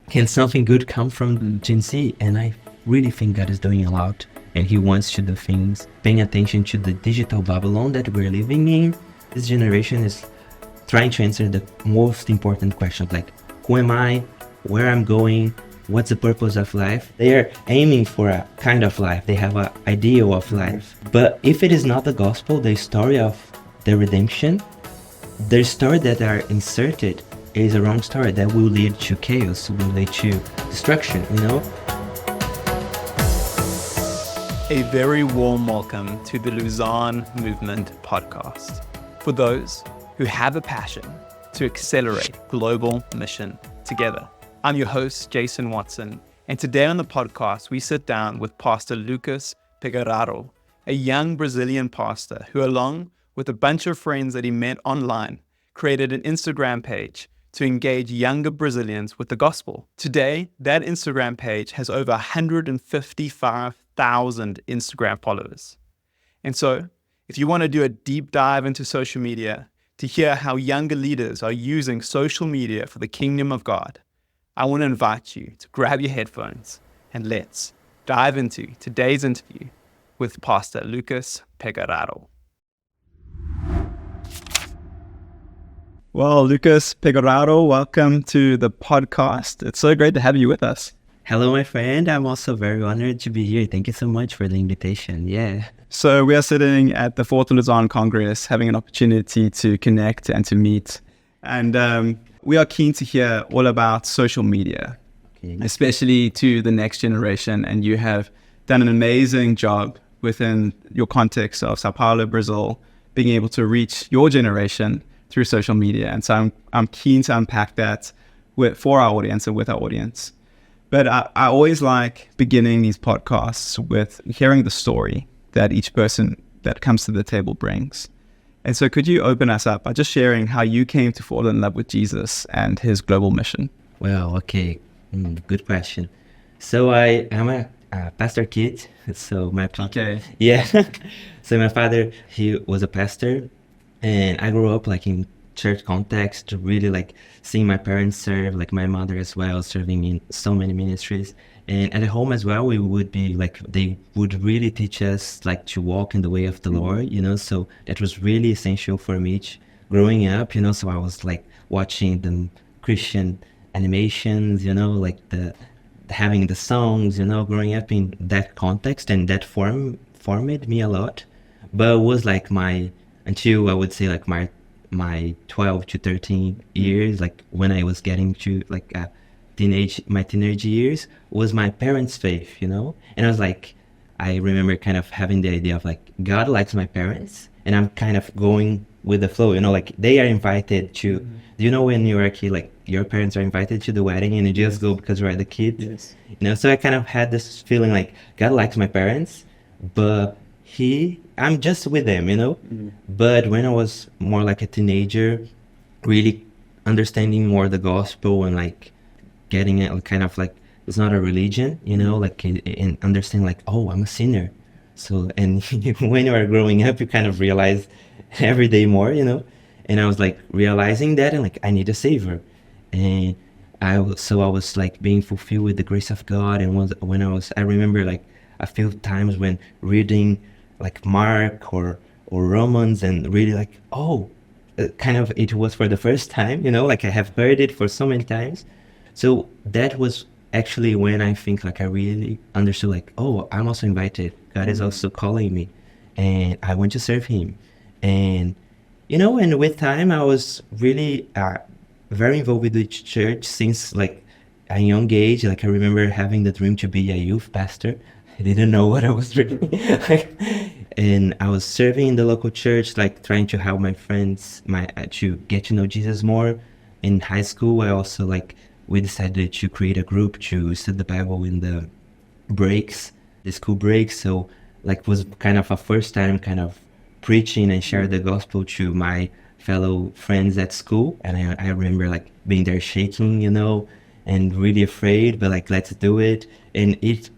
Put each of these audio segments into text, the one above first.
can something good come from Gen Z? And I really think God is doing a lot, and He wants to do things, paying attention to the digital Babylon that we're living in. This generation is trying to answer the most important questions, like who am I, where I'm going, what's the purpose of life. They are aiming for a kind of life. They have an ideal of life. But if it is not the gospel, the story of the redemption, the story that are inserted is a wrong story that will lead to chaos, will lead to destruction, you know? A very warm welcome to the Lausanne Movement podcast. For those who have a passion to accelerate global mission together. I'm your host, Jason Watson, and today on the podcast, we sit down with Pastor Lucas Pegararo, a young Brazilian pastor who, along with a bunch of friends that he met online, created an Instagram page to engage younger Brazilians with the gospel. Today, that Instagram page has over 155,000 Instagram followers. And so, if you want to do a deep dive into social media to hear how younger leaders are using social media for the kingdom of God, I want to invite you to grab your headphones and let's dive into today's interview with Pastor Lucas Pegararo. Well, Lucas Pegararo, welcome to the podcast. It's so great to have you with us. Hello, my friend. I'm also very honored to be here. Thank you so much for the invitation. Yeah. So we are sitting at the Fourth Lausanne Congress, having an opportunity to connect and to meet. And we are keen to hear all about social media, especially to the next generation. And you have done an amazing job within your context of Sao Paulo, Brazil, being able to reach your generation through social media. And so I'm keen to unpack that for our audience and with our audience. But I always like beginning these podcasts with hearing the story that each person that comes to the table brings. And so could you open us up by just sharing how you came to fall in love with Jesus and his global mission? Well, okay. Good question. So I am a pastor kid. So my Okay. Yeah. So my father, he was a pastor, and I grew up like in church context, really like seeing my parents serve, like my mother as well, serving in so many ministries. And at home as well, we would be like, they would really teach us like to walk in the way of the Lord, you know, so that was really essential for me growing up, you know, so I was like watching the Christian animations, you know, like having the songs, you know, growing up in that context, and that formed me a lot. But it was like until I would say like my 12 to 13 years, like when I was getting to like my teenage years, was my parents' faith, you know? And I was like, I remember kind of having the idea of like, God likes my parents, and I'm kind of going with the flow, you know, like they are invited to, do you know when you're a kid, like your parents are invited to the wedding and you just go because you're the kid? Yes. You know, so I kind of had this feeling like God likes my parents, but I'm just with them, you know? But when I was more like a teenager, really understanding more the gospel and like getting it kind of like, it's not a religion, you know, like and understanding like, oh, I'm a sinner. So, and when you are growing up, you kind of realize every day more, you know? And I was like realizing that, and like, I need a savior. And I was like being fulfilled with the grace of God. And I remember like a few times when reading like Mark or Romans, and really like, kind of it was for the first time, you know, like I have heard it for so many times. So that was actually when I think like I really understood like, oh, I'm also invited. God is also calling me, and I want to serve him. And, you know, and with time I was really very involved with the church since like a young age. Like I remember having the dream to be a youth pastor. I didn't know what I was doing. And I was serving in the local church, like trying to help my friends to get to know Jesus more. In high school, I also we decided to create a group to study the Bible in the breaks, the school breaks. So like was kind of a first time kind of preaching and share the gospel to my fellow friends at school. And I remember like being there shaking, you know, and really afraid, but like, let's do it. And it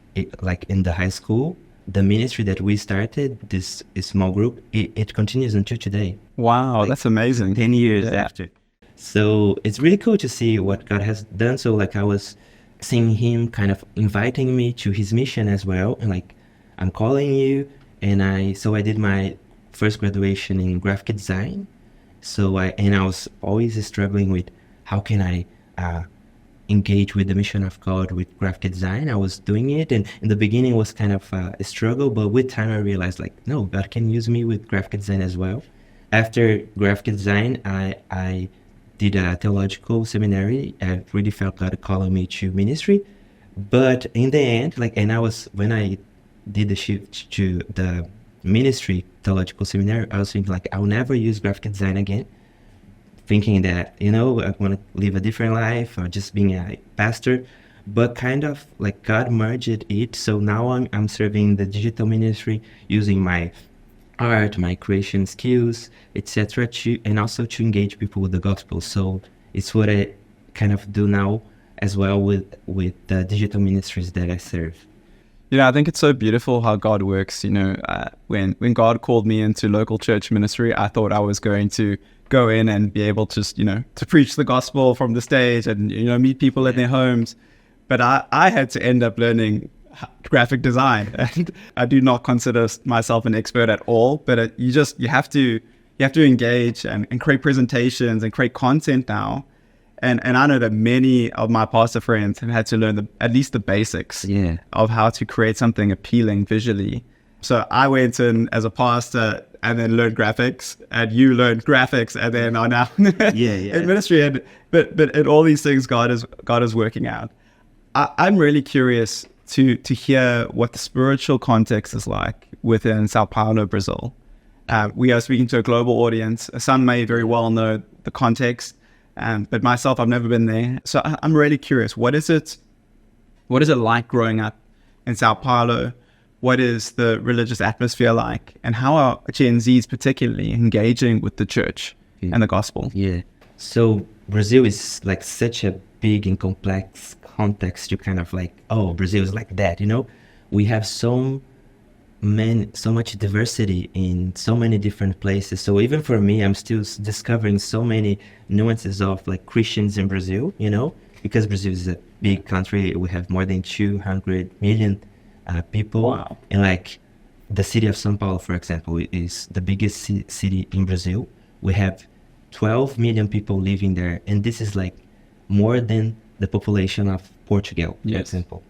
like in the high school, the ministry that we started, this small group, it continues until today. Wow, like, that's amazing. 10 years after. So it's really cool to see what God has done. So like I was seeing him kind of inviting me to his mission as well, and like, I'm calling you. And I did my first graduation in graphic design. I was always struggling with how can I engage with the mission of God with graphic design. I was doing it, and in the beginning it was kind of a struggle, but with time I realized like, no, God can use me with graphic design as well. After graphic design, I did a theological seminary. I really felt God calling me to ministry. But in the end, like, when I did the shift to the ministry theological seminary, I was thinking like, I'll never use graphic design again. Thinking that, I want to live a different life or just being a pastor. But kind of like God merged it. So now I'm serving the digital ministry using my art, my creation skills, etc., and also to engage people with the gospel. So it's what I kind of do now as well with the digital ministries that I serve. I think it's so beautiful how God works. When God called me into local church ministry, I thought I was going to go in and be able to, to preach the gospel from the stage and, meet people in their homes. But I had to end up learning graphic design, and I do not consider myself an expert at all, but you have to engage and create presentations and create content now. And I know that many of my pastor friends have had to learn at least the basics of how to create something appealing visually. So I went in as a pastor and then learned graphics, and you learned graphics and then are now in ministry. But in all these things, God is working out. I'm really curious to hear what the spiritual context is like within Sao Paulo, Brazil. We are speaking to a global audience. Some may very well know the context, but myself, I've never been there. So I'm really curious, what is it like growing up in Sao Paulo? What is the religious atmosphere like? And how are Gen Zs particularly engaging with the church and the gospel? Yeah. So Brazil is like such a big and complex context. You kind of like, oh, Brazil is like that, We have so much diversity in so many different places. So even for me, I'm still discovering so many nuances of like Christians in Brazil, because Brazil is a big country. We have more than 200 million people. Wow. And like the city of São Paulo, for example, is the biggest city in Brazil. We have 12 million people living there. And this is like more than the population of Portugal, for example.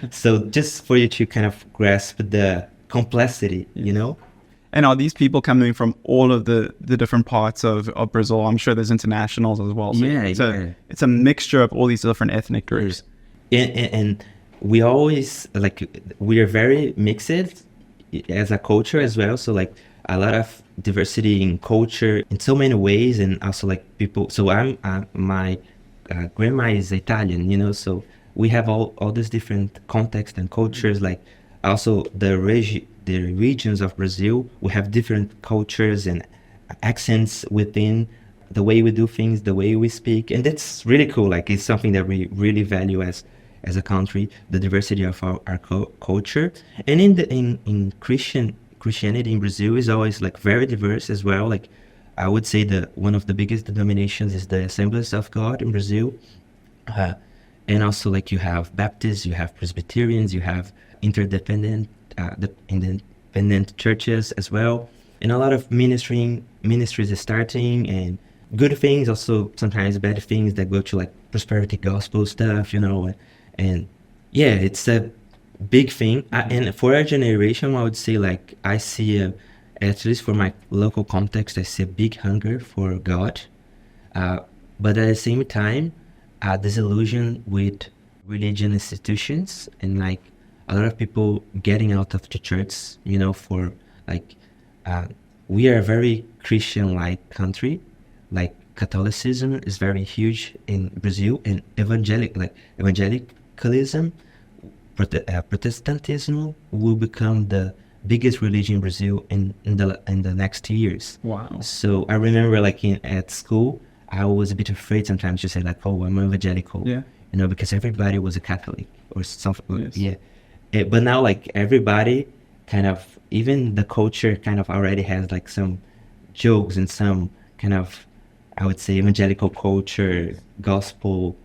So just for you to kind of grasp the complexity, And are these people coming from all of the different parts of Brazil? I'm sure there's internationals as well. So it's a mixture of all these different ethnic groups. And we always, we are very mixed as a culture as well. So like a lot of diversity in culture in so many ways, and also like people. So my grandma is Italian, so we have all these different contexts and cultures. Like also the regions of Brazil, we have different cultures and accents within the way we do things, the way we speak, and that's really cool. Like it's something that we really value as a country, the diversity of our culture. And in Christianity in Brazil is always like very diverse as well. Like I would say that one of the biggest denominations is the Assemblies of God in Brazil. And also like you have Baptists, you have Presbyterians, you have independent churches as well. And a lot of ministries are starting, and good things, also sometimes bad things that go to like prosperity gospel stuff, and yeah, it's a big thing. And for our generation, I would say like I see at least for my local context, I see a big hunger for God, but at the same time, disillusion with religion institutions, and like a lot of people getting out of the church, for like we are a very Christian-like country. Like Catholicism is very huge in Brazil, and evangelicalism, Protestantism will become the biggest religion in Brazil in the next years. Wow. So I remember like at school, I was a bit afraid sometimes to say like, oh, I'm evangelical, because everybody was a Catholic or something. Yes. Yeah. But now like everybody kind of, even the culture kind of already has like some jokes and some kind of, I would say, evangelical culture, gospel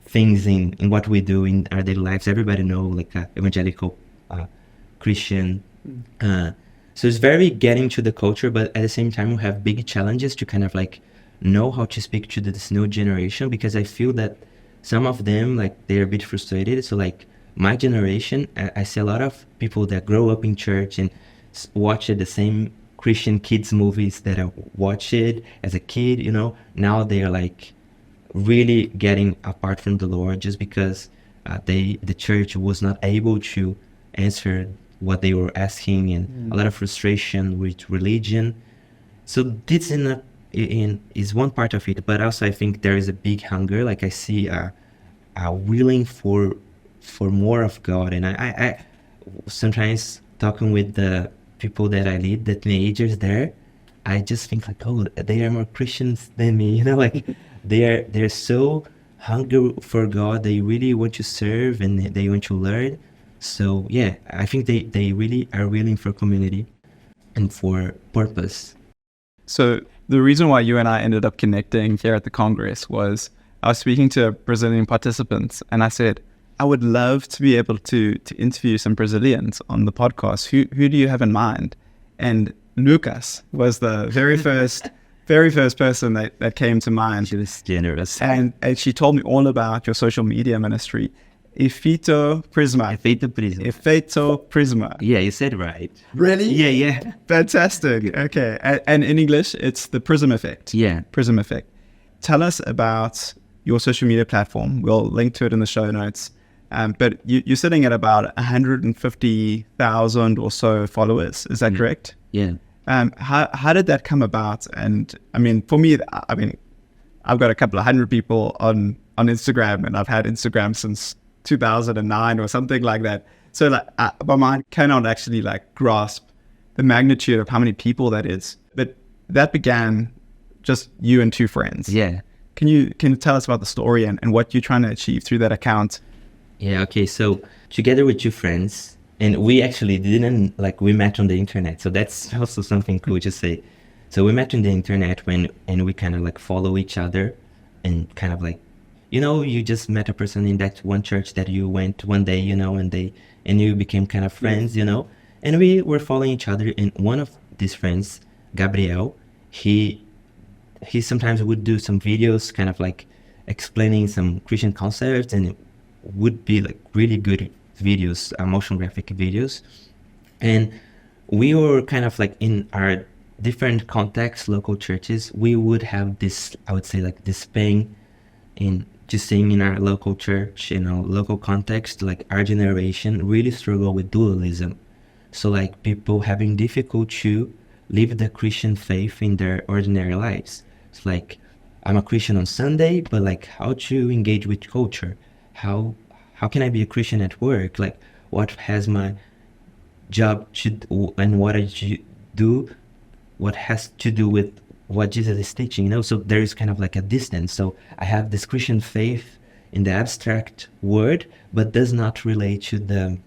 things in what we do in our daily lives. Everybody know like evangelical Christian. So it's very getting to the culture, but at the same time we have big challenges to kind of like know how to speak to this new generation, because I feel that some of them like they're a bit frustrated. So like my generation, I see a lot of people that grow up in church and watch the same Christian kids movies that I watched as a kid, you know. Now they're like really getting apart from the Lord just because the church was not able to answer what they were asking, and a lot of frustration with religion. So this is one part of it, but also I think there is a big hunger. Like I see a willing for more of God, and I sometimes talking with the people that I lead, the teenagers there, I just think like, oh, they are more Christians than me, you know, like they're so hungry for God. They really want to serve and they want to learn. So yeah, I think they really are willing for community and for purpose. So the reason why you and I ended up connecting here at the Congress was I was speaking to Brazilian participants and I said, I would love to be able to interview some Brazilians on the podcast. Who do you have in mind? And Lucas was the very first person that came to mind. She was generous. And she told me all about your social media ministry. Efeito Prisma. Efeito Prisma. Yeah, you said right. Really? Yeah. Fantastic. Okay. And in English, it's the Prism Effect. Yeah. Prism Effect. Tell us about your social media platform. We'll link to it in the show notes. But you're sitting at about 150,000 or so followers. Is that correct? Yeah. How did that come about? And I mean, for me, I've got a couple of hundred people on Instagram, and I've had Instagram since 2009 or something like that. So like my mind cannot actually like grasp the magnitude of how many people that is. But that began just you and two friends. Yeah. Can you tell us about the story and what you're trying to achieve through that account? Yeah, okay. So together with two friends, and we actually didn't we met on the internet. So that's also something cool to say. So we met on the internet and we kind of like follow each other, and kind of like, you know, you just met a person in that one church that you went one day, you know, and you became kind of friends, you know, and we were following each other. And one of these friends, Gabriel, he sometimes would do some videos kind of like explaining some Christian concepts, and it would be like really good videos, motion graphic videos. And we were kind of like in our different contexts, local churches, we would have this, I would say like this pain in just saying in our local church, in our local context, like our generation really struggle with dualism. So like people having difficulty to live the Christian faith in their ordinary lives. It's like, I'm a Christian on Sunday, but like how to engage with culture? How can I be a Christian at work? Like what has my job to do, and what I should do, what has to do with what Jesus is teaching, you know? So there is kind of like a distance. So I have this Christian faith in the abstract word, but does not relate to the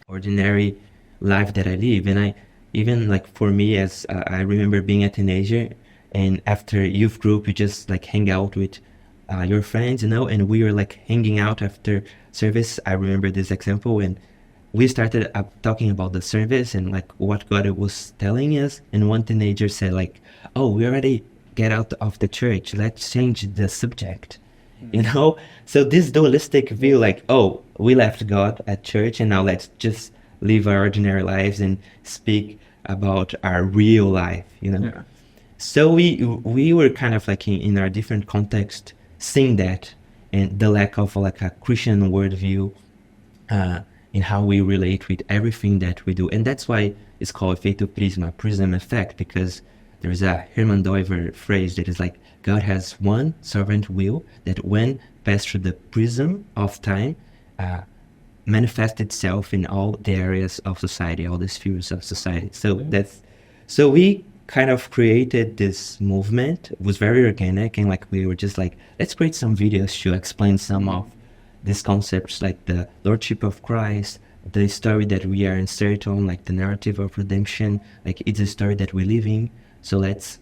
ordinary life that I live. And I even like for me, as I remember being a teenager, and after youth group, you just like hang out with your friends, you know, and we were like hanging out after service. I remember this example when we started talking about the service and like what God was telling us, and one teenager said like, oh, we already get out of the church, let's change the subject, you know? So this dualistic view, like, oh, we left God at church and now let's just live our ordinary lives and speak about our real life, you know? Yeah. So we were kind of like in our different context seeing that, and the lack of like a Christian worldview in how we relate with everything that we do. And that's why it's called Efeito Prisma, Prism Effect, because there's a Herman Doiver phrase that is like, God has one sovereign will that when passed through the prism of time, manifests itself in all the areas of society, all the spheres of society. So we kind of created this movement. It was very organic, and like we were just like, let's create some videos to explain some of these concepts, like the Lordship of Christ, the story that we are inserted on, like the narrative of redemption, like it's a story that we're living. So let's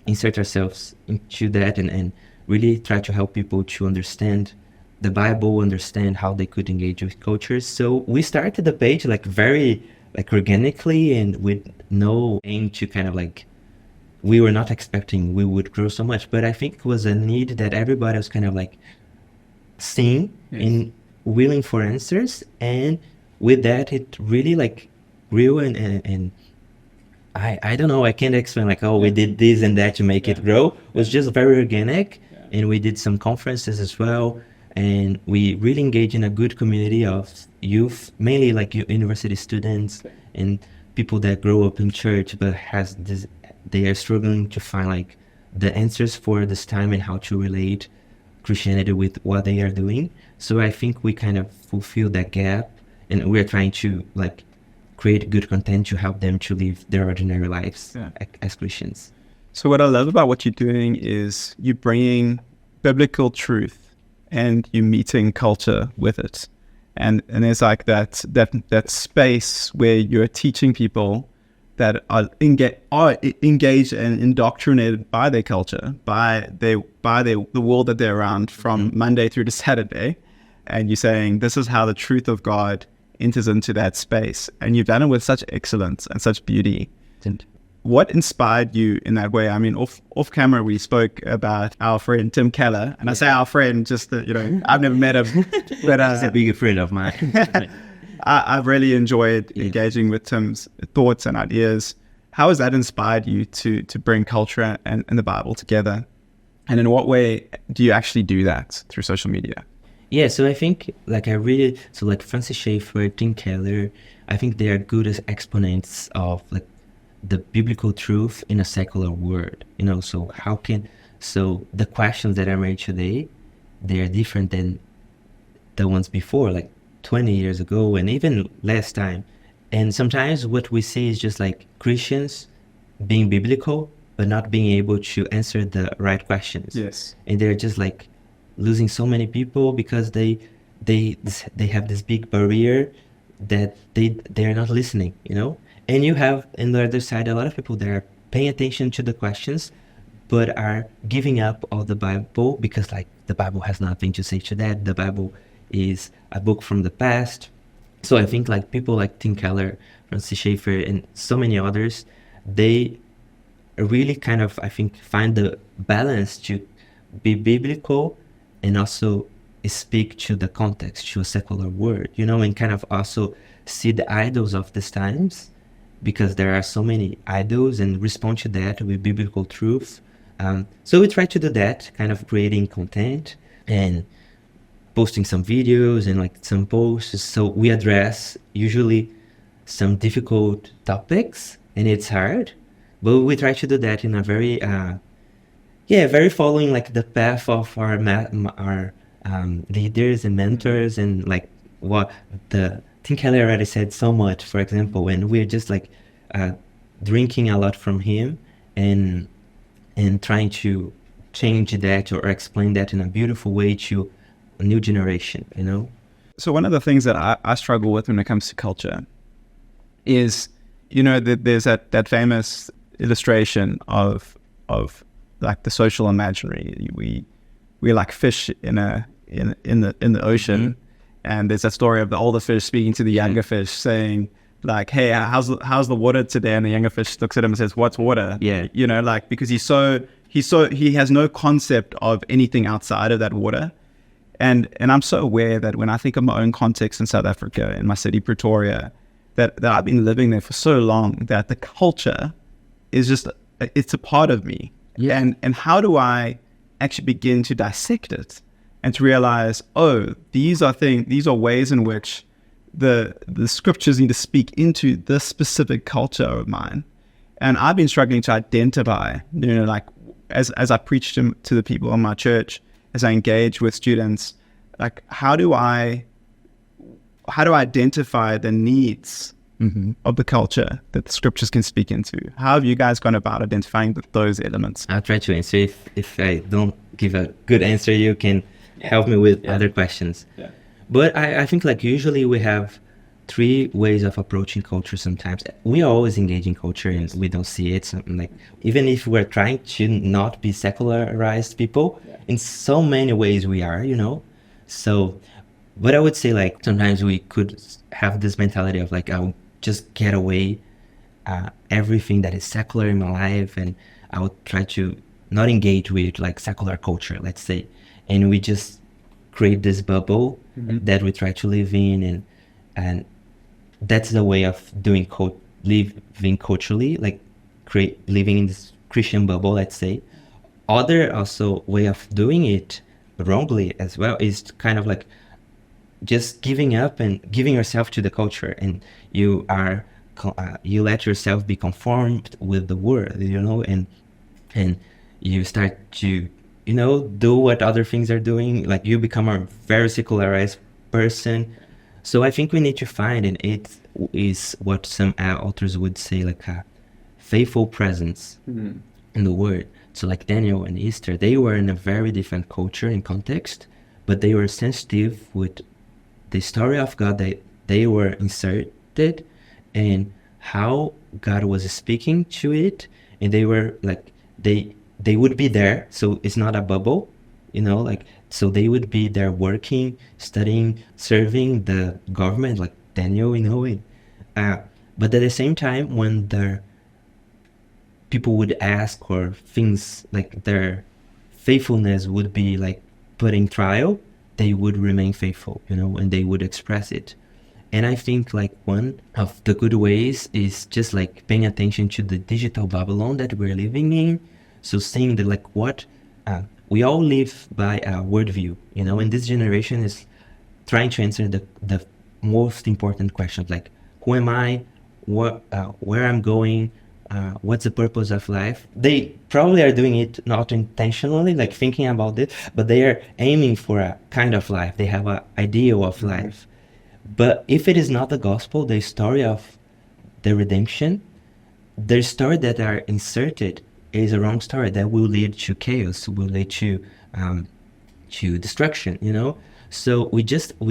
insert ourselves into that and really try to help people to understand the Bible, understand how they could engage with cultures. So we started the page like very like organically and with no aim to kind of like, we were not expecting we would grow so much, but I think it was a need that everybody was kind of like seeing and willing for answers. And with that, it really like grew and I don't know, I can't explain like, oh, we did this and that to make it grow. It was just very organic. And we did some conferences as well. And we really engaged in a good community of youth, mainly like university students and people that grow up in church, but has this, they are struggling to find like the answers for this time and how to relate Christianity with what they are doing. So I think we kind of fulfill that gap, and we're trying to like create good content to help them to live their ordinary lives as Christians. So what I love about what you're doing is you're bringing biblical truth and you're meeting culture with it. And there's like that space where you're teaching people that are engaged and indoctrinated by their culture, by the world that they're around from Monday through to Saturday. And you're saying, this is how the truth of God enters into that space. And you've done it with such excellence and such beauty. What inspired you in that way? I mean, off camera, we spoke about our friend Tim Keller, and I say our friend just that, you know, I've never met him, but he's a big friend of mine. I've really enjoyed engaging with Tim's thoughts and ideas. How has that inspired you to bring culture and the Bible together? And in what way do you actually do that through social media? Yeah, so I think like like Francis Schaeffer, Tim Keller, I think they are good as exponents of like the biblical truth in a secular world, you know. So the questions that are made today, they are different than the ones before, like 20 years ago and even less time. And sometimes what we see is just like Christians being biblical but not being able to answer the right questions. Yes. And they're just like losing so many people because they have this big barrier that they are not listening, you know. And you have on the other side a lot of people that are paying attention to the questions but are giving up on the Bible because like the Bible has nothing to say to that. The Bible is a book from the past. So I think like people like Tim Keller, Francis Schaeffer, and so many others, they really kind of, I think, find the balance to be biblical and also speak to the context, to a secular word, you know, and kind of also see the idols of these times, because there are so many idols, and respond to that with biblical truth. So we try to do that, kind of creating content and posting some videos and like some posts. So we address usually some difficult topics, and it's hard, but we try to do that in a very, very following like the path of our leaders and mentors, and like what the Tim Keller already said so much, for example, and we're just like drinking a lot from him and trying to change that or explain that in a beautiful way to a new generation, you know? So one of the things that I struggle with when it comes to culture is, you know, there's that famous illustration of like the social imaginary. We're like fish in the ocean, and there's that story of the older fish speaking to the younger fish, saying like, "Hey, how's the water today?" And the younger fish looks at him and says, "What's water?" Yeah, you know, like, because he has no concept of anything outside of that water. And I'm so aware that when I think of my own context in South Africa, in my city Pretoria, that I've been living there for so long, that the culture is just, it's a part of me. Yeah. And how do I actually begin to dissect it and to realize, oh, these are ways in which the scriptures need to speak into this specific culture of mine. And I've been struggling to identify, you know, like as I preach to the people in my church, as I engage with students, like how do I identify the needs of the culture that the scriptures can speak into? How have you guys gone about identifying those elements? I'll try to answer. If I don't give a good answer, you can help me with other questions. Yeah. But I think like usually we have 3 ways of approaching culture. Sometimes we are always engaging culture and we don't see it. So, like, even if we're trying to not be secularized people, in so many ways we are, you know. So, but I would say like sometimes we could have this mentality of like I'll just get away everything that is secular in my life, and I would try to not engage with like secular culture, let's say, and we just create this bubble that we try to live in, and that's the way of doing living culturally, like create living in this Christian bubble, let's say. Other also way of doing it wrongly as well is kind of like just giving up and giving yourself to the culture, and you are you let yourself be conformed with the world, and you start to do what other things are doing, like you become a very secularized person. So I think we need to find, and it is what some authors would say, like a faithful presence in the word. So like Daniel and Esther, they were in a very different culture and context, but they were sensitive with the story of God that they were inserted, and how God was speaking to it, and they were like they would be there. So it's not a bubble, like, so they would be there working, studying, serving the government, like Daniel, but at the same time, when the people would ask, or things like their faithfulness would be like put in trial, they would remain faithful, and they would express it. And I think like one of the good ways is just like paying attention to the digital Babylon that we're living in. So seeing that like what we all live by a worldview, and this generation is trying to answer the most important questions, like who am I, where I'm going, what's the purpose of life. They probably are doing it not intentionally, like thinking about it, but they are aiming for a kind of life. They have an ideal of life. But if it is not the gospel, the story of the redemption, the story that are inserted is a wrong story that will lead to chaos, will lead to destruction, So we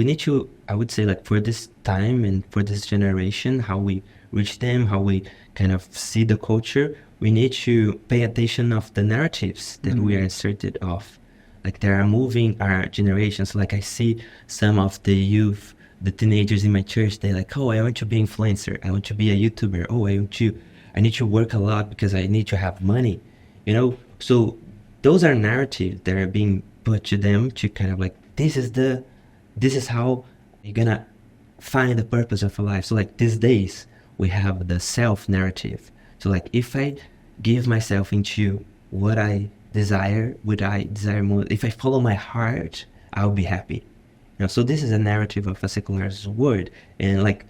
need to, I would say, like for this time and for this generation, how we reach them, how we kind of see the culture, we need to pay attention of the narratives that we are inserted of. Like they are moving our generations. Like I see some of the youth, the teenagers in my church, they're like, oh, I want to be influencer. I want to be a YouTuber. Oh, I need to work a lot because I need to have money, So those are narratives that are being put to them to kind of like, this is how you're gonna find the purpose of a life. So like these days we have the self narrative. So like if I give myself into what I desire, what I desire more, if I follow my heart, I'll be happy. So this is a narrative of a secular world, and like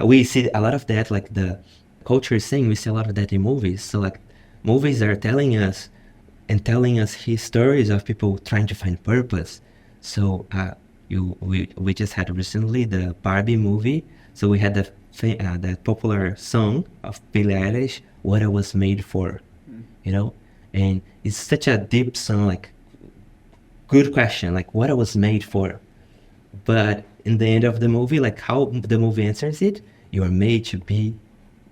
we see a lot of that, like the culture is saying, we see a lot of that in movies. So like movies are telling us his stories of people trying to find purpose. So we just had recently the Barbie movie. So we had that popular song of Billie Eilish, "What I Was Made For," and it's such a deep song, like good question, like what I was made for. But in the end of the movie, like how the movie answers it, you are made to be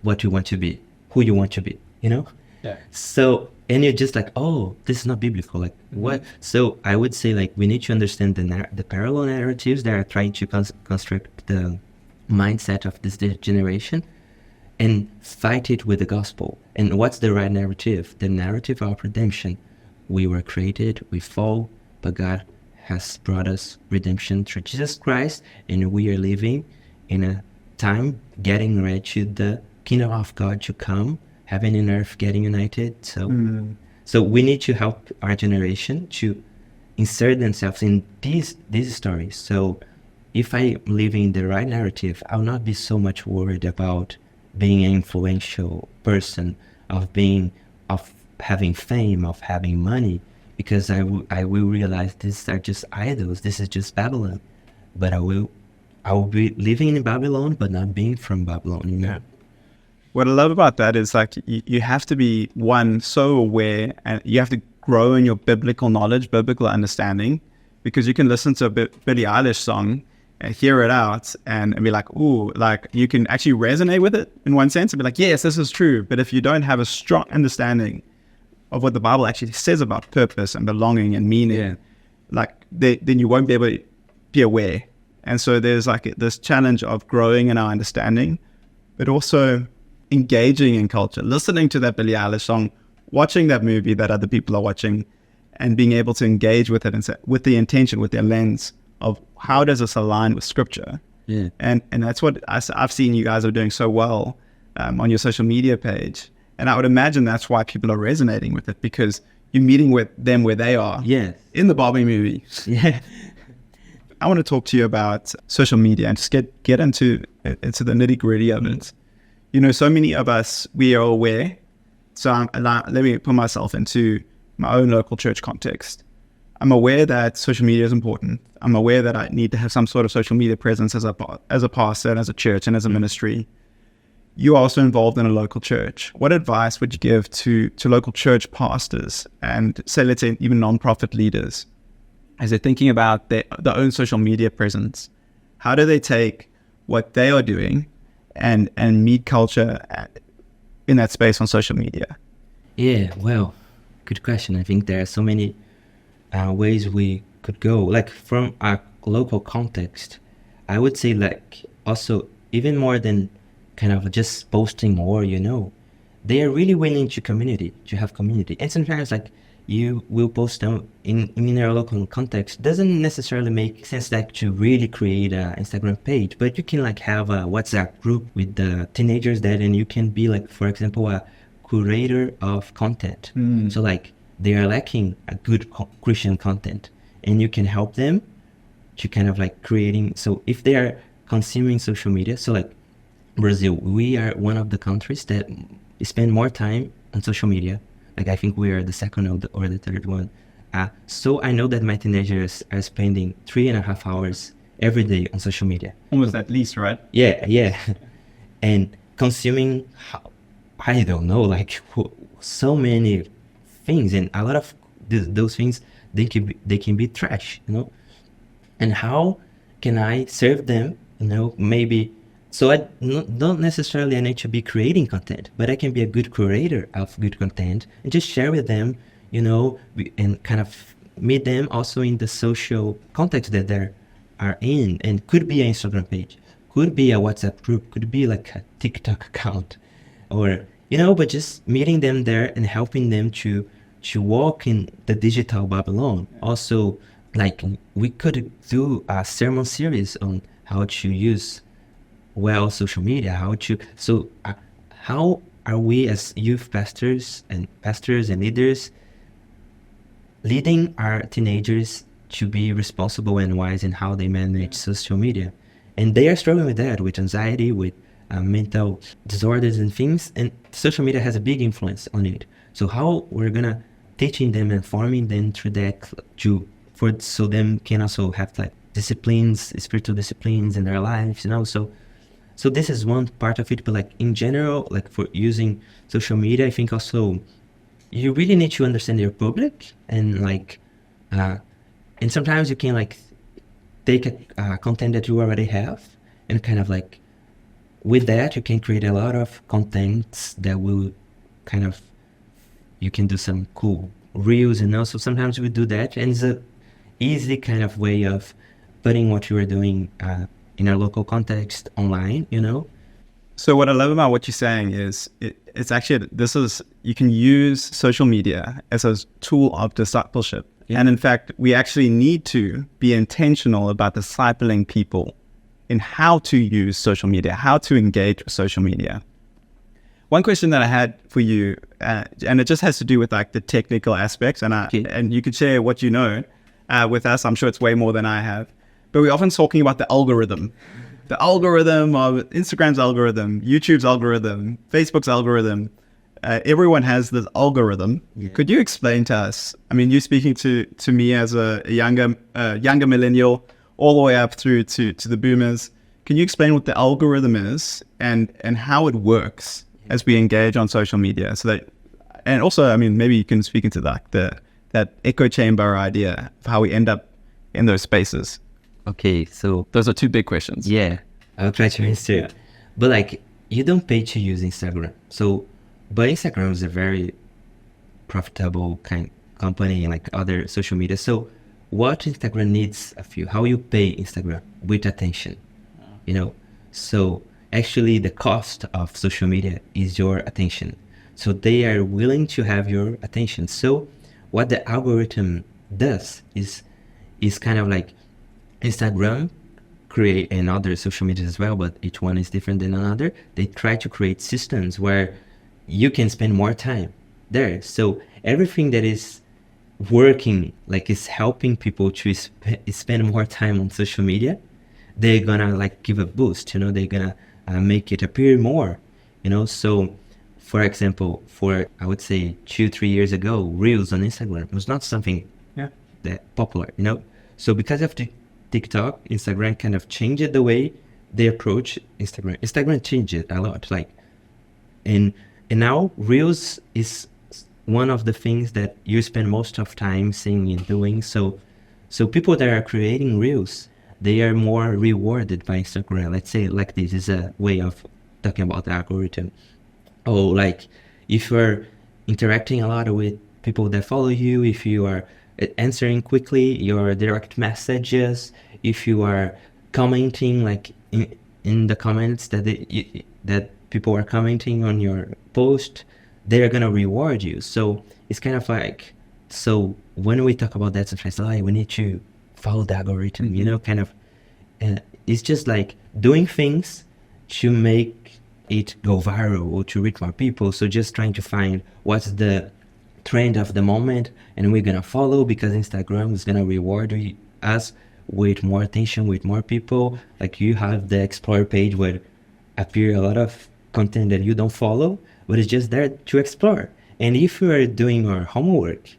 what you want to be, who you want to be, Yeah. So, and you're just like, oh, this is not biblical. Like what? So I would say like we need to understand the parallel narratives that are trying to construct the mindset of this generation, and fight it with the gospel. And what's the right narrative? The narrative of redemption. We were created, we fall, but God has brought us redemption through Jesus Christ, and we are living in a time getting ready to the kingdom of God to come, heaven and earth getting united. So we need to help our generation to insert themselves in these stories. So if I'm living the right narrative, I'll not be so much worried about being an influential person, of having fame, of having money, because I will realize these are just idols. This is just Babylon. But I will be living in Babylon, but not being from Babylon. Yeah. What I love about that is like you have to be so aware, and you have to grow in your biblical knowledge, biblical understanding, because you can listen to a Billie Eilish song and hear it out and be like, ooh, like you can actually resonate with it in one sense and be like, yes, this is true. But if you don't have a strong understanding of what the Bible actually says about purpose and belonging and meaning, like then you won't be able be aware. And so there's like this challenge of growing in our understanding, but also engaging in culture, listening to that Billie Eilish song, watching that movie that other people are watching, and being able to engage with it and say, with the intention, with their lens of how does this align with scripture? Yeah. And that's what I've seen you guys are doing so well on your social media page. And I would imagine that's why people are resonating with it, because you're meeting with them where they are. Yes. In the Barbie movie. Yeah. I want to talk to you about social media and just get into the nitty gritty of it. You know, so many of us, we are aware. So let me put myself into my own local church context. I'm aware that social media is important. I'm aware that I need to have some sort of social media presence as a pastor and as a church and as a ministry. You're also involved in a local church. What advice would you give to local church pastors and say, let's say, even nonprofit leaders as they're thinking about their own social media presence? How do they take what they are doing and meet culture in that space on social media? Yeah, well, good question. I think there are so many ways we could go. Like from our local context, I would say like also even more than kind of just posting more, you know, they are really willing to have community. And sometimes like you will post them in your local context. Doesn't necessarily make sense like to really create an Instagram page, but you can like have a WhatsApp group with the teenagers there, and you can be like, for example, a curator of content. So like they are lacking a good Christian content, and you can help them to kind of like creating. So if they are consuming social media, so like Brazil, we are one of the countries that spend more time on social media. Like I think we are the second or the third one. So I know that my teenagers are spending 3.5 hours every day on social media. Almost at least, right? Yeah. And consuming, I don't know, like so many things, and a lot of those things, they can be trash, you know. And how can I serve them, you know, maybe. So I don't necessarily need to be creating content, but I can be a good curator of good content and just share with them, you know, and kind of meet them also in the social context that they are in. And could be an Instagram page, could be a WhatsApp group, could be like a TikTok account, or, you know, but just meeting them there and helping them to walk in the digital Babylon. Also, like we could do a sermon series on how to use social media, how are we as youth pastors and leaders leading our teenagers to be responsible and wise in how they manage social media? And they are struggling with that, with anxiety, with mental disorders and things, and social media has a big influence on it. So how we're gonna teaching them and forming them through that so them can also have like disciplines, spiritual disciplines in their lives, you know. So this is one part of it, but like in general, like for using social media, I think also you really need to understand your public, and like, and sometimes you can like take a content that you already have and kind of like, with that you can create a lot of contents that will kind of, you can do some cool reels, and also sometimes we do that, and it's a easy kind of way of putting what you are doing in our local context online, you know. So what I love about what you're saying is it's actually, you can use social media as a tool of discipleship. Yeah. And in fact, we actually need to be intentional about discipling people in how to use social media, how to engage with social media. One question that I had for you, and it just has to do with like the technical aspects, and you could share what you know with us. I'm sure it's way more than I have. But we're often talking about the algorithm of Instagram's algorithm, YouTube's algorithm, Facebook's algorithm. Everyone has this algorithm. Yeah. Could you explain to us? I mean, you're speaking to me as a younger millennial, all the way up through to the boomers. Can you explain what the algorithm is and how it works as we engage on social media? So that, and also, I mean, maybe you can speak into that echo chamber idea of how we end up in those spaces. Okay, so those are two big questions. Yeah, I'll try to answer. Yeah. But like, you don't pay to use Instagram. But Instagram is a very profitable kind company, like other social media. So what Instagram needs of you, how you pay Instagram with attention, you know. So actually the cost of social media is your attention. So they are willing to have your attention. So what the algorithm does is kind of like Instagram create, and other social media as well, but each one is different than another. They try to create systems where you can spend more time there. So everything that is working, like is helping people to spend more time on social media, they're gonna like give a boost, you know, they're gonna make it appear more, you know. So for example, for I would say 2-3 years ago, Reels on Instagram was not something that popular, you know. So because of the TikTok, Instagram kind of changed the way they approach Instagram. Instagram changed it a lot, like, and now Reels is one of the things that you spend most of time seeing and doing. So people that are creating Reels, they are more rewarded by Instagram. Let's say like this is a way of talking about the algorithm. Oh, like if you're interacting a lot with people that follow you, if you are answering quickly your direct messages, if you are commenting like in the comments that people are commenting on your post, they're gonna reward you. So it's kind of like, so when we talk about that, sometimes like we need to follow the algorithm, you know, kind of. It's just like doing things to make it go viral or to reach more people. So just trying to find what's the trend of the moment, and we're gonna follow because Instagram is gonna reward us with more attention, with more people. Like you have the explore page where appear a lot of content that you don't follow, but it's just there to explore. And if you are doing your homework,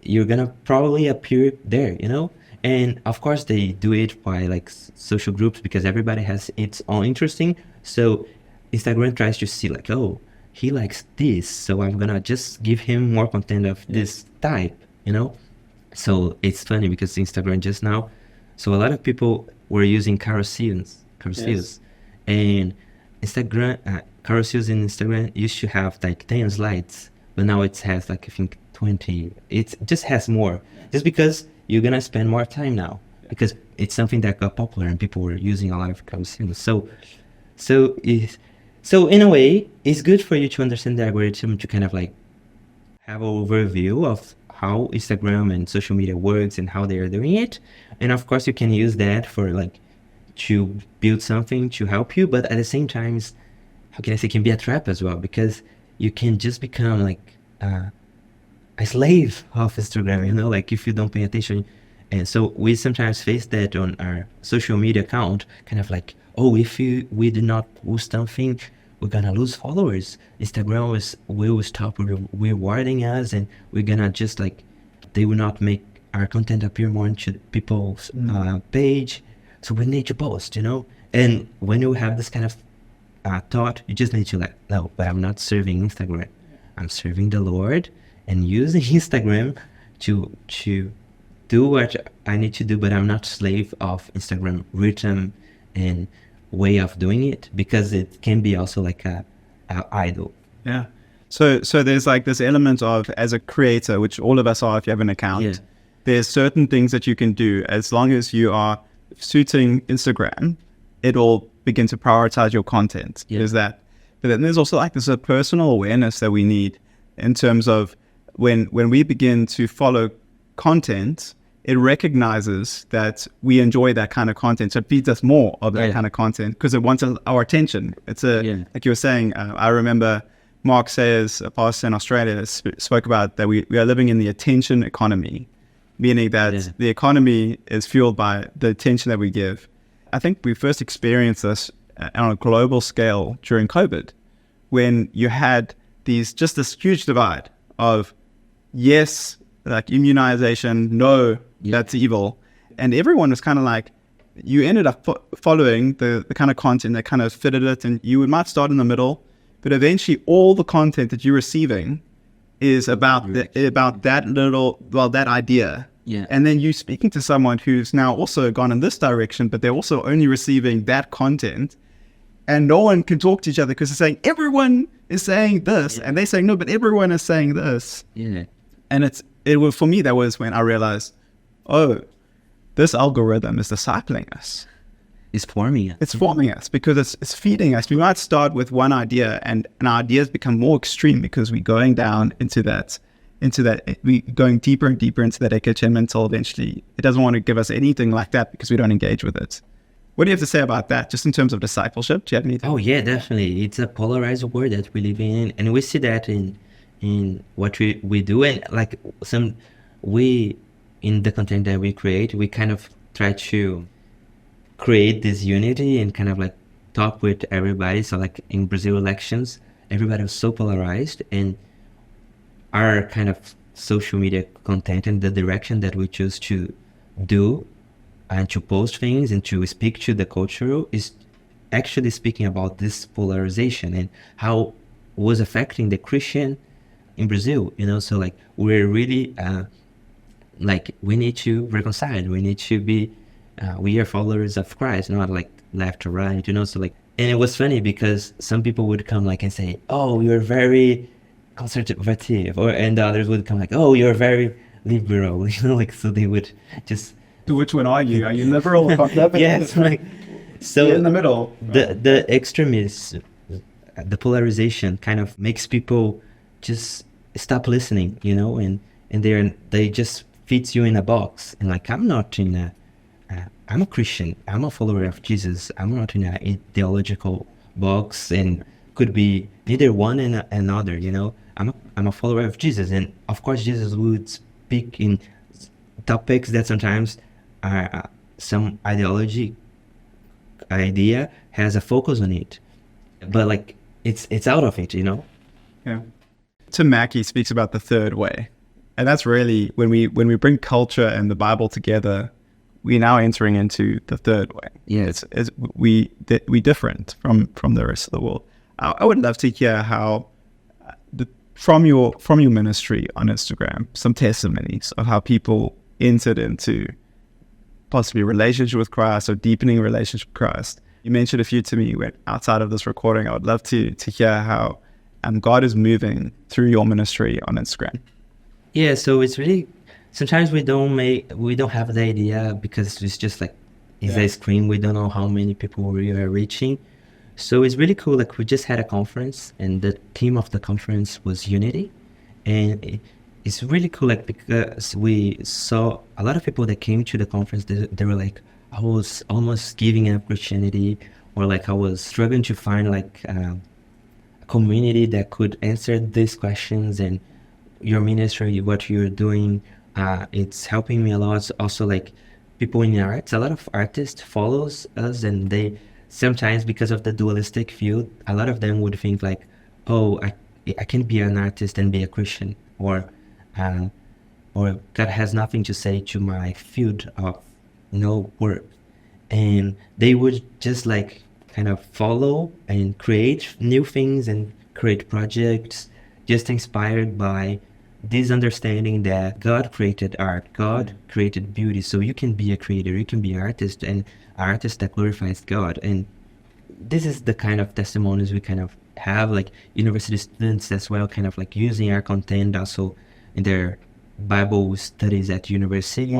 you're gonna probably appear there, you know. And of course they do it by like social groups because everybody has its own interesting. So Instagram tries to see like, oh, he likes this, so I'm gonna just give him more content of this type, you know. So it's funny because Instagram just now, so a lot of people were using carousels, and Instagram carousels in Instagram used to have like 10 slides, but now it has like I think 20. It just has more, just because you're gonna spend more time now because it's something that got popular and people were using a lot of carousels. So in a way, it's good for you to understand the algorithm, to kind of like have an overview of how Instagram and social media works and how they are doing it. And of course, you can use that for like to build something to help you. But at the same time, how can I say, it can be a trap as well, because you can just become like a slave of Instagram, you know, like if you don't pay attention. And so we sometimes face that on our social media account, kind of like, oh, if we do not post something, we're gonna lose followers. Instagram will stop rewarding us, and we're gonna just like, they will not make our content appear more into people's page. So we need to post, you know. And when you have this kind of thought, you just need to like, no, but I'm not serving Instagram. I'm serving the Lord and using Instagram to do what I need to do, but I'm not slave of Instagram rhythm and way of doing it, because it can be also like a idol. Yeah. So there's like this element of, as a creator, which all of us are if you have an account, there's certain things that you can do as long as you are suiting Instagram, it'll begin to prioritize your content. There's that. But then there's also like this personal awareness that we need in terms of when we begin to follow content, it recognizes that we enjoy that kind of content. So it feeds us more of that kind of content because it wants our attention. It's like you were saying, I remember Mark Sayers, a pastor in Australia, spoke about that we are living in the attention economy, meaning that the economy is fueled by the attention that we give. I think we first experienced this on a global scale during COVID, when you had just this huge divide of yes, like immunization, no, that's evil. And everyone was kind of like, you ended up following the kind of content that kind of fitted it, and you might start in the middle, but eventually all the content that you're receiving is about that idea. Yeah. And then you speaking to someone who's now also gone in this direction, but they're also only receiving that content, and no one can talk to each other because they're saying everyone is saying this, and they saying no, but everyone is saying this. Yeah. And for me, that was when I realized, oh, this algorithm is discipling us. It's forming us. It's forming us because it's feeding us. We might start with one idea and our ideas become more extreme because we're going down into that, we going deeper and deeper into that echo chamber until eventually it doesn't want to give us anything like that because we don't engage with it. What do you have to say about that, just in terms of discipleship? Do you have anything? Oh yeah, definitely. It's a polarized world that we live in, and we see that in what we do, and like we in the content that we create, we kind of try to create this unity and kind of like talk with everybody. So like in Brazil elections, everybody was so polarized, and our kind of social media content and the direction that we choose to do and to post things and to speak to the culture is actually speaking about this polarization and how it was affecting the Christian in Brazil, so like we're really like we need to reconcile, we need to be we are followers of Christ, not like left or right, so like, and it was funny because some people would come like and say, oh, you're very conservative, and the others would come like, oh, you're very liberal, like, so they would just, which one are you? Are you liberal or conservative? yes, like, so you're in the middle. The extremists, the polarization kind of makes people just stop listening, and they just fits you in a box, and like, I'm not in a I'm a Christian, I'm a follower of Jesus, I'm not in an ideological box, and could be neither one and another, I'm a follower of Jesus, and of course Jesus would speak in topics that sometimes are some idea has a focus on it, but like it's out of it, Yeah. Tim Mackie speaks about the third way, and that's really when we bring culture and the Bible together, we're now entering into the third way. Yeah, we different from the rest of the world. I would love to hear how from your ministry on Instagram, some testimonies of how people entered into possibly relationship with Christ or deepening relationship with Christ. You mentioned a few to me outside of this recording. I would love to hear how God is moving through your ministry on Instagram. Yeah, so it's really, sometimes we don't have the idea because it's just like, it's a screen. We don't know how many people we are reaching. So it's really cool. Like, we just had a conference, and the theme of the conference was unity. And it's really cool, like, because we saw a lot of people that came to the conference, they were like, I was almost giving up Christianity, or like I was struggling to find like a community that could answer these questions, and your ministry, what you're doing, it's helping me a lot. Also, like, people in arts, a lot of artists follows us, and they sometimes, because of the dualistic view, a lot of them would think like, oh, I can be an artist and be a Christian, or God has nothing to say to my field of work, and they would just like kind of follow and create new things and create projects, just inspired by this understanding that God created art, God created beauty, so you can be a creator, you can be an artist, and an artist that glorifies God. And this is the kind of testimonies we kind of have, like university students as well, kind of like using our content also in their Bible studies at university,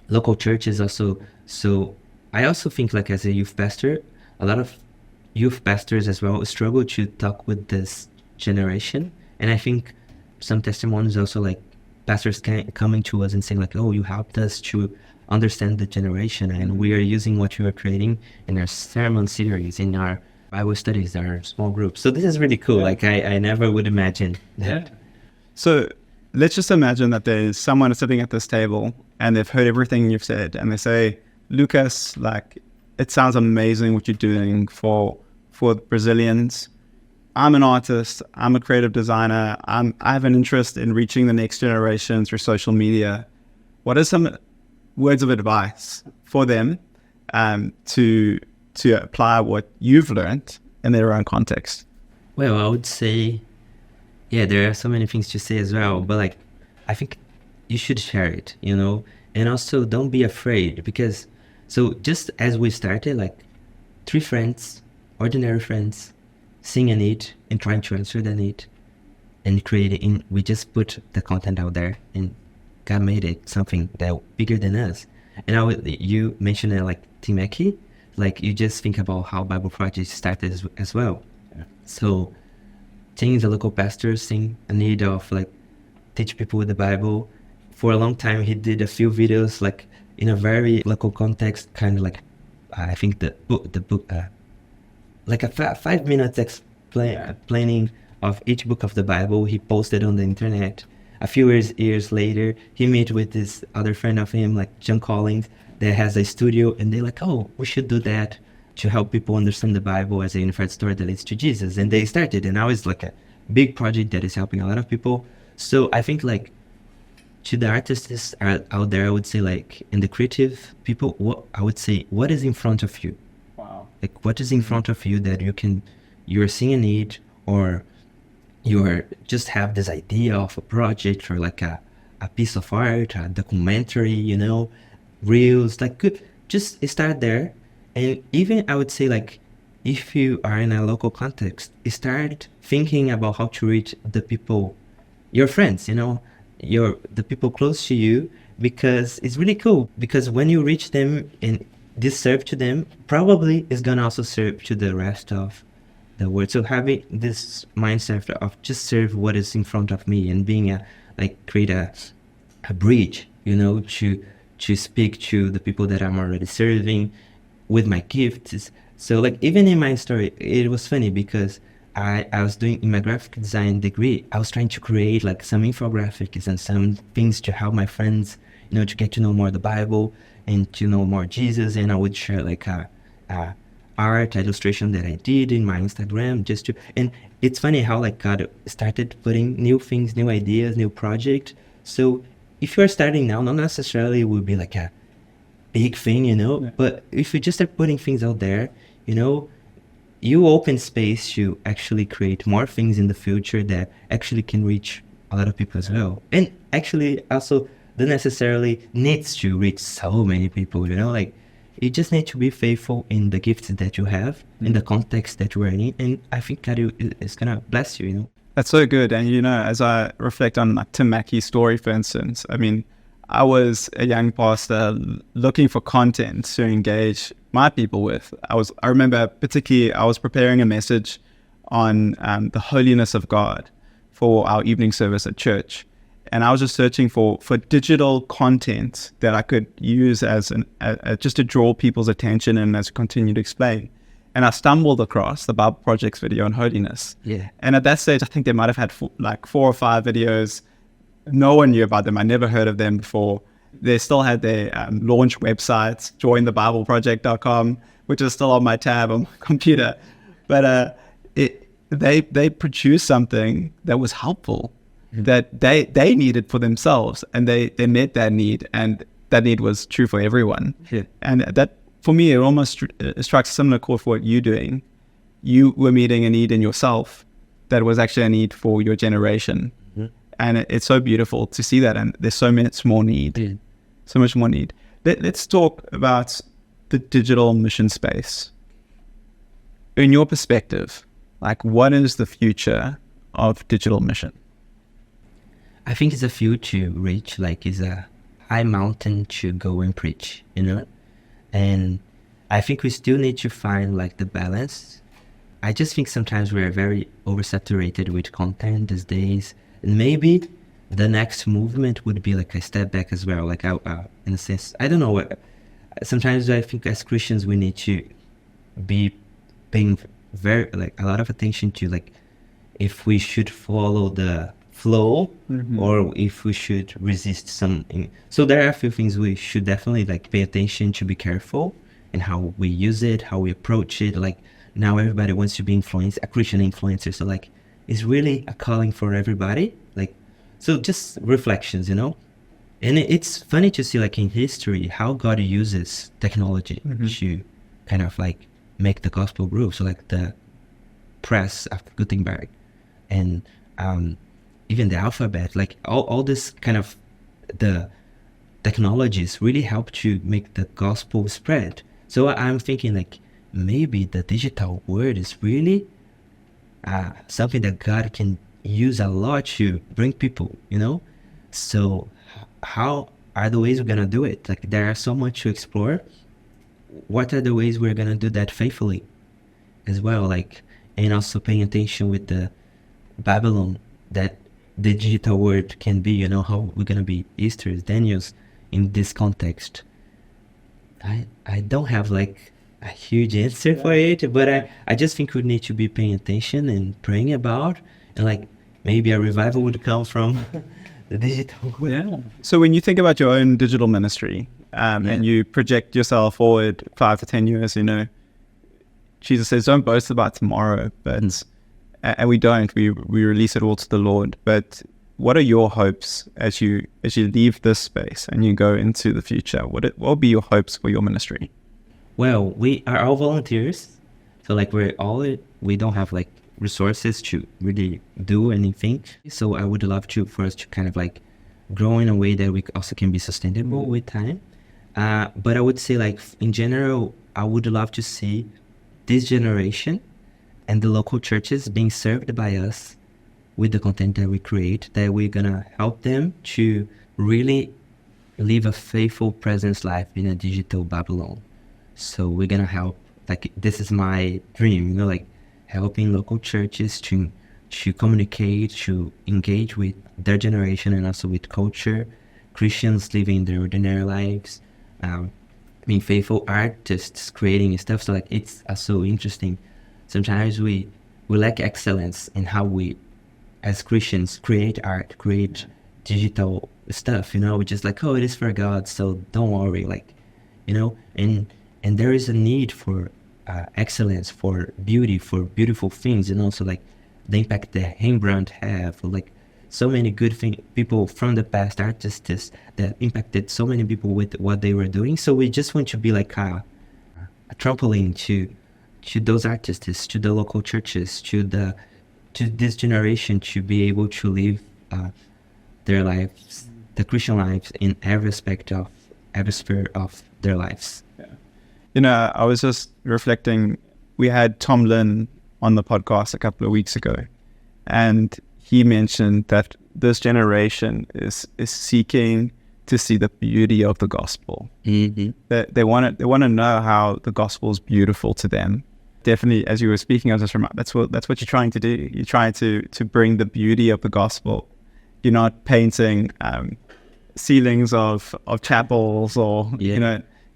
local churches also. So I also think, like, as a youth pastor, a lot of youth pastors as well struggle to talk with this generation. And I think some testimonies also, like, pastors coming to us and saying like, oh, you helped us to understand the generation, and we are using what you are creating in our sermon series, in our Bible studies, our small groups. So this is really cool. Like, I never would imagine that. So let's just imagine that there's someone sitting at this table and they've heard everything you've said, and they say, Lucas, like, it sounds amazing what you're doing for Brazilians. I'm an artist, I'm a creative designer, I have an interest in reaching the next generation through social media. What are some words of advice for them to apply what you've learned in their own context? Well, I would say, yeah, there are so many things to say as well, but like, I think you should share it, and also don't be afraid, because, so just as we started, like 3 friends, ordinary friends, seeing a need and trying to answer the need and creating, we just put the content out there, and God made it something that bigger than us. And you mentioned it like Tim Mackey, like you just think about how Bible Project started as well. So Tim is a local pastor seeing a need of like teach people with the Bible. For a long time, he did a few videos like in a very local context, kind of like I think the book, like a 5 minutes explaining of each book of the Bible. He posted on the internet. A few years later, he met with this other friend of him, like John Collins, that has a studio, and they're like, oh, we should do that to help people understand the Bible as a unified story that leads to Jesus. And they started, and now it's like a big project that is helping a lot of people. So I think like to the artists out there, I would say like, in the creative people, what is in front of you? Wow. Like what is in front of you that you're seeing a need, or you're just have this idea of a project, or like a piece of art, a documentary, reels, like just start there. And even I would say like, if you are in a local context, start thinking about how to reach the people, your friends, the people close to you, because it's really cool. Because when you reach them and this serve to them, probably is gonna also serve to the rest of the world. So having this mindset of just serve what is in front of me, and being create a bridge, to speak to the people that I'm already serving with my gifts. So like even in my story, it was funny because I was doing in my graphic design degree, I was trying to create like some infographics and some things to help my friends, to get to know more the Bible and to know more Jesus. And I would share like a art illustration that I did in my Instagram and it's funny how like God started putting new things, new ideas, new project. So if you're starting now, not necessarily will be like a big thing, Yeah. but if you just start putting things out there, you open space to actually create more things in the future that actually can reach a lot of people as well. And actually also don't necessarily needs to reach so many people, like you just need to be faithful in the gifts that you have, in the context that you are in, and I think God is gonna bless you, That's so good. And, as I reflect on like Tim Mackey's story, for instance, I mean, I was a young pastor looking for content to engage my people with. I remember particularly, I was preparing a message on the holiness of God for our evening service at church. And I was just searching for digital content that I could use as just to draw people's attention and as I continue to explain. And I stumbled across the Bible Project's video on holiness. Yeah. And at that stage, I think they might have had 4 or 5 videos. No one knew about them. I never heard of them before. They still had their launch websites, jointhebibleproject.com, which is still on my tab on my computer. But they produced something that was helpful, that they needed for themselves, and they met that need, and that need was true for everyone. Yeah. And that, for me, it almost strikes a similar chord for what you're doing. You were meeting a need in yourself that was actually a need for your generation. And it's so beautiful to see that. And there's so much more need. Yeah. So much more need. Let's talk about the digital mission space. In your perspective, like what is the future of digital mission? I think it's a field to reach, like it's a high mountain to go and preach, And I think we still need to find like the balance. I just think sometimes we're very oversaturated with content these days. And maybe the next movement would be like a step back as well. Like in a sense, I don't know. Sometimes I think as Christians, we need to be paying very like a lot of attention to like if we should follow the flow or if we should resist something. So there are a few things we should definitely like pay attention to, be careful in how we use it, how we approach it. Like now everybody wants to be a Christian influencer. So like it's really a calling for everybody. Like, so just reflections, And it's funny to see like in history how God uses technology to kind of like make the gospel grow. So like the press after Gutenberg and even the alphabet, like all this kind of the technologies really help to make the gospel spread. So I'm thinking like maybe the digital word is really something that God can use a lot to bring people, So how are the ways we're gonna do it? Like there are so much to explore. What are the ways we're gonna do that faithfully as well? Like, and also paying attention with the Babylon that the digital world can be, how we're gonna be Easter's, Daniel's in this context. I don't have like a huge answer for it, but I just think we need to be paying attention and praying about, and like maybe a revival would come from the digital world. Yeah. So when you think about your own digital ministry, and you project yourself forward 5 to 10 years, Jesus says, don't boast about tomorrow, but and we don't. We release it all to the Lord. But what are your hopes as you leave this space and you go into the future? What will be your hopes for your ministry? Well, we are all volunteers, so like we don't have like resources to really do anything. So I would love for us to kind of like grow in a way that we also can be sustainable with time. But I would say like in general, I would love to see this generation and the local churches being served by us with the content that we create, that we're gonna help them to really live a faithful presence life in a digital Babylon. So we're gonna help, like this is my dream, like helping local churches to communicate, to engage with their generation and also with culture, Christians living their ordinary lives, being faithful artists creating stuff. So like it's so interesting. Sometimes we lack excellence in how we as Christians create art, create digital stuff, we're just like, oh, it is for God, so don't worry, like, and there is a need for excellence, for beauty, for beautiful things, and also like the impact that Rembrandt have, or like so many good people from the past, artists that impacted so many people with what they were doing. So we just want to be like a trampoline to those artists, to the local churches, to this generation, to be able to live their lives, the Christian lives, in every aspect of every sphere of their lives. Yeah. I was just reflecting, we had Tom Lynn on the podcast a couple of weeks ago, and he mentioned that this generation is seeking to see the beauty of the gospel. Mm-hmm. They want to know how the gospel is beautiful to them. Definitely, as you were speaking, I was just reminded, that's what you're trying to do. You're trying to bring the beauty of the gospel. You're not painting ceilings of chapels or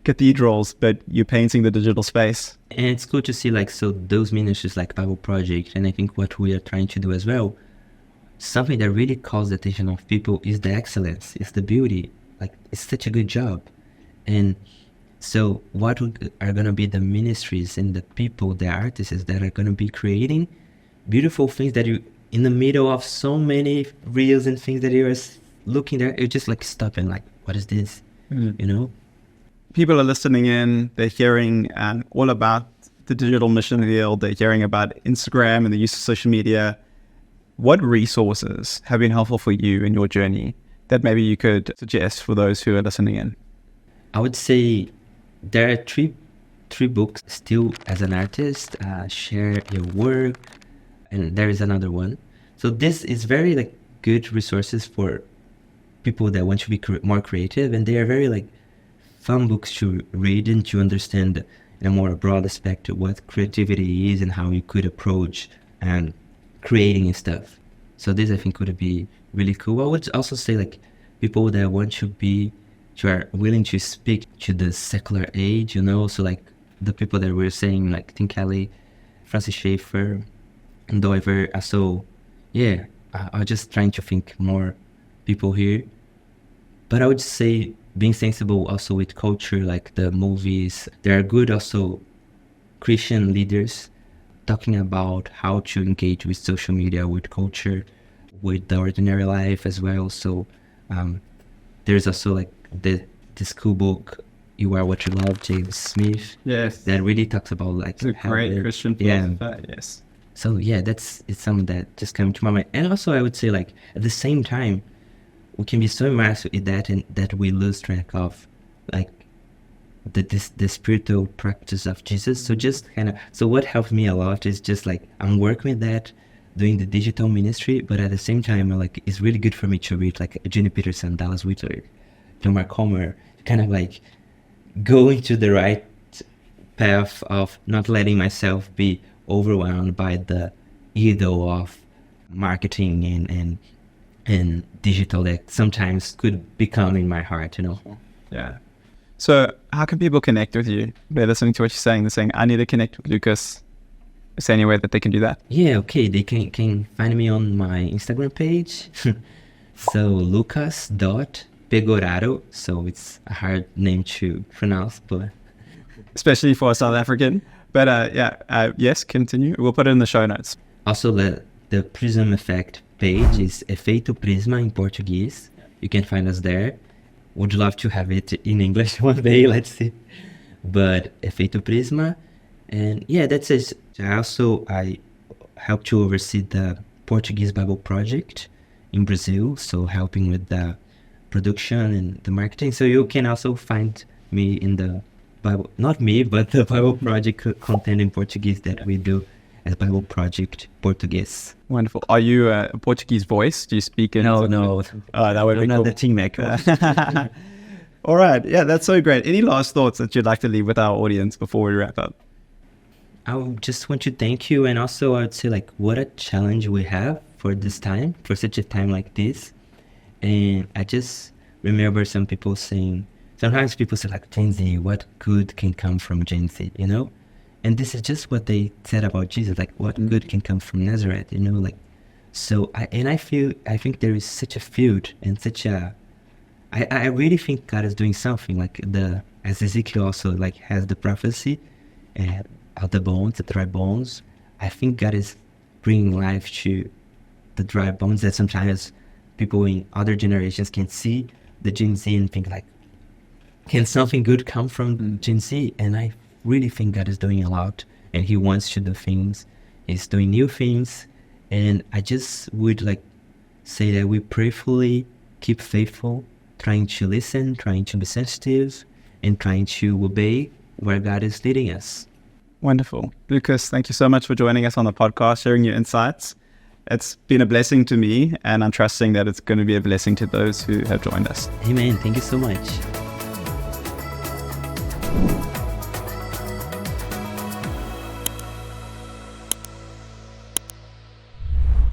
cathedrals, but you're painting the digital space. And it's cool to see those ministries like Bible Project, and I think what we are trying to do as well, something that really calls the attention of people is the excellence, is the beauty. Like, it's such a good job. And so what are going to be the ministries and the people, the artists that are going to be creating beautiful things that you, in the middle of so many reels and things that you're looking there, you're just like stopping, like, what is this? People are listening in, they're hearing all about the digital mission field, they're hearing about Instagram and the use of social media. What resources have been helpful for you in your journey that maybe you could suggest for those who are listening in? I would say there are three books. Still as an artist, share your work, and there is another one. So this is very good resources for people that want to be more creative, and they are very fun books to read and to understand in a more broad aspect what creativity is and how you could approach and creating stuff. So this I think could be really cool. I would also say people that want to are willing to speak to the secular age, so the people that we're saying, Tim Kelly, Francis Schaeffer, and Doiver. So yeah, I'm just trying to think more people here. But I would say being sensible also with culture, like the movies. There are good also Christian leaders talking about how to engage with social media, with culture, with the ordinary life as well. So there's also this cool book, You Are What You Love, James Smith. Yes. That really talks about it's a great Christian philosopher. Yeah. Yes. So yeah, it's something that just came to my mind. And also I would say at the same time, we can be so immersed in that and that we lose track of the spiritual practice of Jesus. So just so what helped me a lot is just I'm working with that, doing the digital ministry, but at the same time, like it's really good for me to read like Jenny Peterson, Dallas Willard, John Mark Comer, kind of like go into the right path of not letting myself be overwhelmed by the either of marketing and digital that sometimes could become in my heart, you know. Yeah. So how can people connect with you? They're listening to what you're saying. They're saying, I need to connect with Lucas. Is there any way that they can do that? Yeah, okay. They can find me on my Instagram page. So lucas.pegoraro. So it's a hard name to pronounce, but Especially for a South African. But yes, continue. We'll put it in the show notes. also the Prism Effect page is Efeito Prisma in Portuguese. You can find us there. Would love to have it in English one day, let's see. But Efeito Prisma. And yeah, that's it. I help to oversee the Portuguese Bible Project in Brazil, so helping with the production and the marketing. So you can also find me in the Bible, not me, but the Bible Project content in Portuguese that we do as Bible Project Portuguese. Wonderful. Are you a Portuguese voice? Do you speak in? No. That would be I'm not cool. the team maker. All right. Yeah, that's so great. Any last thoughts that you'd like to leave with our audience before we wrap up? I would just want to thank you, and also I would say like what a challenge we have for this time, for such a time like this. And I just remember some people saying, sometimes people say like, Gen Z, what good can come from Gen Z, you know? And this is just what they said about Jesus, like what good can come from Nazareth, you know? Like, so I think there is such a field and such a, I really think God is doing something like as Ezekiel also like has the prophecy and of the bones, the dry bones. I think God is bringing life to the dry bones that sometimes people in other generations can see the Gen Z and think like, can something good come from Gen Z? And I really think God is doing a lot, and He wants to do things. He's doing new things, and I just would like say that we prayerfully keep faithful, trying to listen, trying to be sensitive, and trying to obey where God is leading us. Wonderful. Lucas, thank you so much for joining us on the podcast, sharing your insights. It's been a blessing to me, and I'm trusting that it's going to be a blessing to those who have joined us. Amen. Thank you so much.